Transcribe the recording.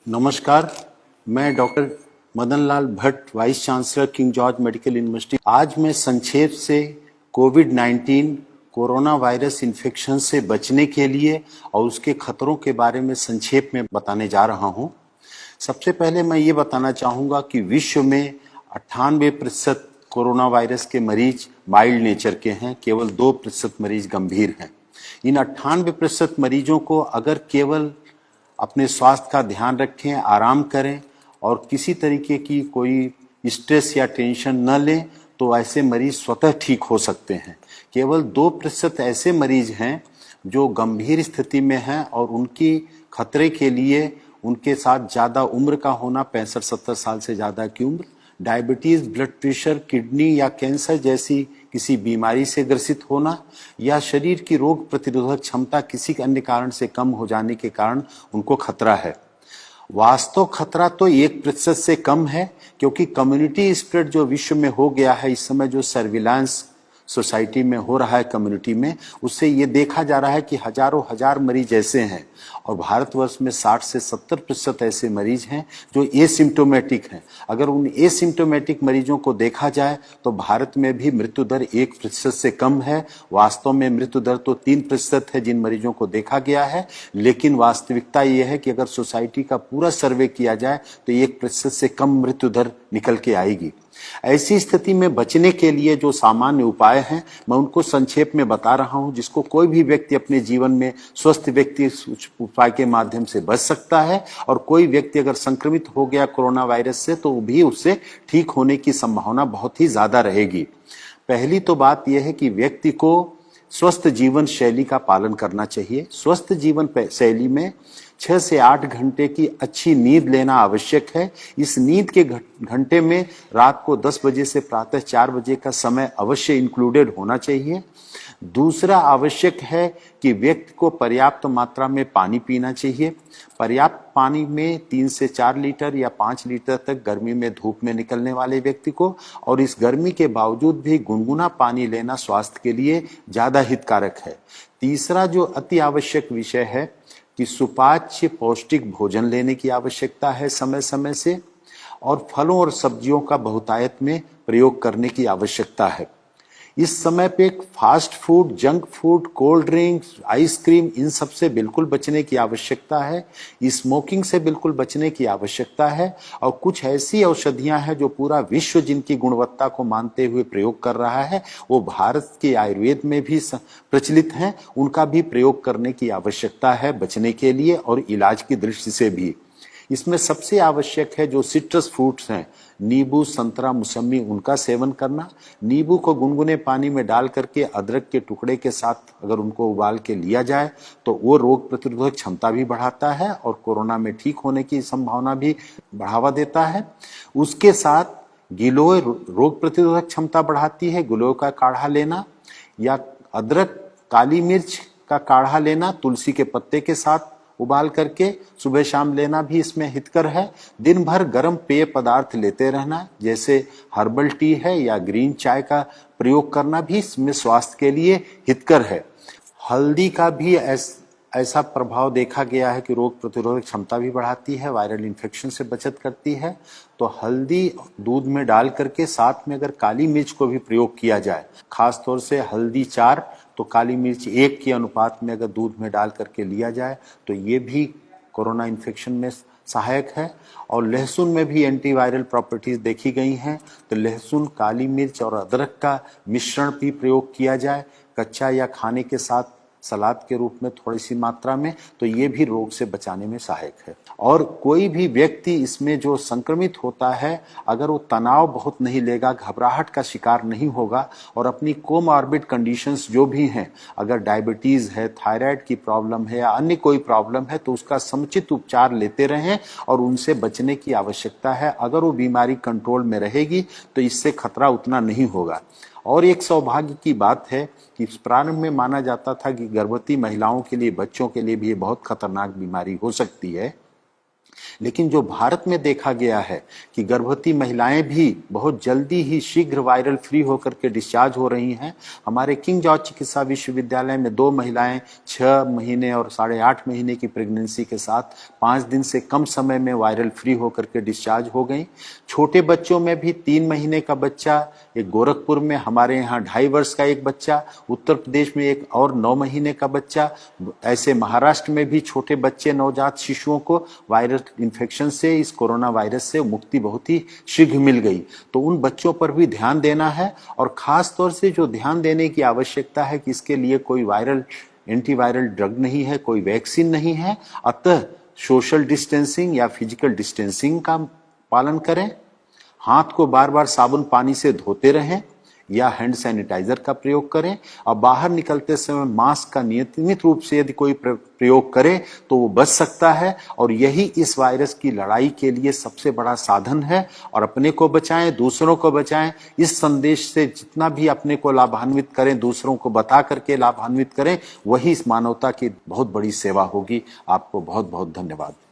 नमस्कार, मैं doctor Madan Lal Bhatt, vice chancellor King George medical university. आज मैं संक्षेप से कोविड-19 कोरोना वायरस इन्फेक्शन से बचने के लिए और उसके खतरों के बारे में संक्षेप में बताने जा रहा हूं। सबसे पहले मैं ये बताना चाहूँगा कि विश्व में 98% कोरोना वायरस के मरीज माइल्ड नेचर के हैं, केवल 2% मरीज गंभीर हैं। इन 98% मरीजों को अगर केवल अपने स्वास्थ्य का ध्यान रखें, आराम करें और किसी तरीके की कोई स्ट्रेस या टेंशन न लें तो ऐसे मरीज स्वतः ठीक हो सकते हैं। केवल 2% ऐसे मरीज हैं जो गंभीर स्थिति में हैं और उनकी खतरे के लिए उनके साथ ज़्यादा उम्र का होना, 65-70 साल से ज़्यादा की उम्र, डायबिटीज़, ब्लड प्रेशर, किडनी या कैंसर जैसी किसी बीमारी से ग्रसित होना या शरीर की रोग प्रतिरोधक क्षमता किसी अन्य कारण से कम हो जाने के कारण उनको खतरा है। वास्तव खतरा तो 1% से कम है, क्योंकि कम्युनिटी स्प्रेड जो विश्व में हो गया है इस समय, जो सर्विलांस सोसाइटी में हो रहा है कम्युनिटी में, उससे ये देखा जा रहा है कि हजारों हजार मरीज ऐसे हैं और भारतवर्ष में 60 से 70% ऐसे मरीज हैं जो एसिम्टोमेटिक हैं। अगर उन एसिम्टोमेटिक मरीजों को देखा जाए तो भारत में भी मृत्यु दर 1% से कम है। वास्तव में मृत्यु दर तो 3% है जिन मरीजों को देखा गया है, लेकिन वास्तविकता ये है कि अगर सोसाइटी का पूरा सर्वे किया जाए तो 1% से कम मृत्यु दर निकल के आएगी। ऐसी स्थिति में बचने के लिए जो सामान्य उपाय हैं मैं उनको संक्षेप में बता रहा हूं, जिसको कोई भी व्यक्ति अपने जीवन में स्वस्थ व्यक्ति उपाय के माध्यम से बच सकता है। और कोई व्यक्ति अगर संक्रमित हो गया कोरोना वायरस से तो भी उससे ठीक होने की संभावना बहुत ही ज्यादा रहेगी। पहली तो बात यह है कि व्यक्ति को स्वस्थ जीवन शैली का पालन करना चाहिए। स्वस्थ जीवन शैली में 6 से 8 घंटे की अच्छी नींद लेना आवश्यक है। इस नींद के घंटे में रात को 10 बजे से प्रातः 4 बजे का समय अवश्य इंक्लूडेड होना चाहिए। दूसरा आवश्यक है कि व्यक्ति को पर्याप्त मात्रा में पानी पीना चाहिए। पर्याप्त पानी में 3 से 4 लीटर या 5 लीटर तक गर्मी में धूप में निकलने वाले व्यक्ति को, और इस गर्मी के बावजूद भी गुनगुना पानी लेना स्वास्थ्य के लिए ज्यादा हितकारक है। तीसरा जो अति आवश्यक विषय है कि सुपाच्य पौष्टिक भोजन लेने की आवश्यकता है समय समय से, और फलों और सब्जियों का बहुतायत में प्रयोग करने की आवश्यकता है। इस समय पे fast food, junk food, cold drinks, ice cream, इन सब से बिल्कुल बचने की आवश्यकता है। स्मोकिंग से बिल्कुल बचने की आवश्यकता है। और कुछ ऐसी औषधियां हैं जो पूरा विश्व जिनकी गुणवत्ता को मानते हुए प्रयोग कर रहा है, वो भारत के आयुर्वेद में भी प्रचलित हैं, उनका भी प्रयोग करने की आवश्यकता है बचने के लिए और इलाज की दृष्टि से भी। इसमें सबसे आवश्यक है जो सिट्रस फ्रूट्स हैं, नींबू, संतरा, मौसमी, उनका सेवन करना। नींबू को गुनगुने पानी में डाल करके अदरक के टुकड़े के साथ अगर उनको उबाल के लिया जाए तो वो रोग प्रतिरोधक क्षमता भी बढ़ाता है और कोरोना में ठीक होने की संभावना भी बढ़ावा देता है। उसके साथ गिलोय रोग प्रतिरोधक क्षमता बढ़ाती है, गिलोय का काढ़ा लेना या अदरक, काली मिर्च का काढ़ा लेना तुलसी के पत्ते के साथ उबाल करके सुबह शाम लेना भी इसमें हितकर है। दिन भर गर्म पेय पदार्थ लेते रहना, जैसे हर्बल टी है या ग्रीन चाय का प्रयोग करना भी इसमें स्वास्थ्य के लिए हितकर है। हल्दी का भी ऐसा प्रभाव देखा गया है कि रोग प्रतिरोधक क्षमता भी बढ़ाती है, वायरल इन्फेक्शन से बचत करती है। तो हल्दी दूध में डाल करके साथ में अगर काली मिर्च को भी प्रयोग किया जाए, खासतौर से हल्दी 4 तो काली मिर्च 1 के अनुपात में अगर दूध में डाल करके लिया जाए तो ये भी कोरोना इन्फेक्शन में सहायक है। और लहसुन में भी एंटीवायरल प्रॉपर्टीज देखी गई हैं, तो लहसुन, काली मिर्च और अदरक का मिश्रण भी प्रयोग किया जाए कच्चा या खाने के साथ सलाद के रूप में थोड़ी सी मात्रा में, तो ये भी रोग से बचाने में सहायक है। और कोई भी व्यक्ति इसमें जो संक्रमित होता है अगर वो तनाव बहुत नहीं लेगा, घबराहट का शिकार नहीं होगा और अपनी कोमॉर्बिड कंडीशंस जो भी हैं, अगर डायबिटीज है, थायराइड की प्रॉब्लम है या अन्य कोई प्रॉब्लम है, तो उसका समुचित उपचार लेते रहें और उनसे बचने की आवश्यकता है। अगर वो बीमारी कंट्रोल में रहेगी तो इससे खतरा उतना नहीं होगा। और एक सौभाग्य की बात है कि प्रारंभ में माना जाता था कि गर्भवती महिलाओं के लिए, बच्चों के लिए भी ये बहुत खतरनाक बीमारी हो सकती है, लेकिन जो भारत में देखा गया है कि गर्भवती महिलाएं भी बहुत जल्दी ही शीघ्र वायरल फ्री होकर के डिस्चार्ज हो रही हैं। हमारे किंग जॉर्ज चिकित्सा विश्वविद्यालय में 2 महिलाएं 6 महीने और 8.5 महीने की प्रेगनेंसी के साथ 5 दिन से कम समय में वायरल फ्री होकर के डिस्चार्ज हो गई। छोटे बच्चों में भी 3 महीने का बच्चा, एक गोरखपुर में, हमारे यहाँ 2.5 वर्ष का एक बच्चा, उत्तर प्रदेश में एक और 9 महीने का बच्चा, ऐसे महाराष्ट्र में भी छोटे बच्चे नवजात शिशुओं को वायरल इन्फेक्शन से, इस कोरोना वायरस से मुक्ति बहुत ही शीघ्र मिल गई। तो उन बच्चों पर भी ध्यान देना है और खास तौर से जो ध्यान देने की आवश्यकता है कि इसके लिए कोई वायरल एंटीवायरल ड्रग नहीं है, कोई वैक्सीन नहीं है, अतः सोशल डिस्टेंसिंग या फिजिकल डिस्टेंसिंग का पालन करें, हाथ को बार बार साबुन पानी से धोते रहें या हैंड सैनिटाइजर का प्रयोग करें और बाहर निकलते समय मास्क का नियमित रूप से यदि कोई प्रयोग करे तो वो बच सकता है। और यही इस वायरस की लड़ाई के लिए सबसे बड़ा साधन है। और अपने को बचाएं, दूसरों को बचाएं। इस संदेश से जितना भी अपने को लाभान्वित करें, दूसरों को बता करके लाभान्वित करें, वही इस मानवता की बहुत बड़ी सेवा होगी। आपको बहुत बहुत धन्यवाद।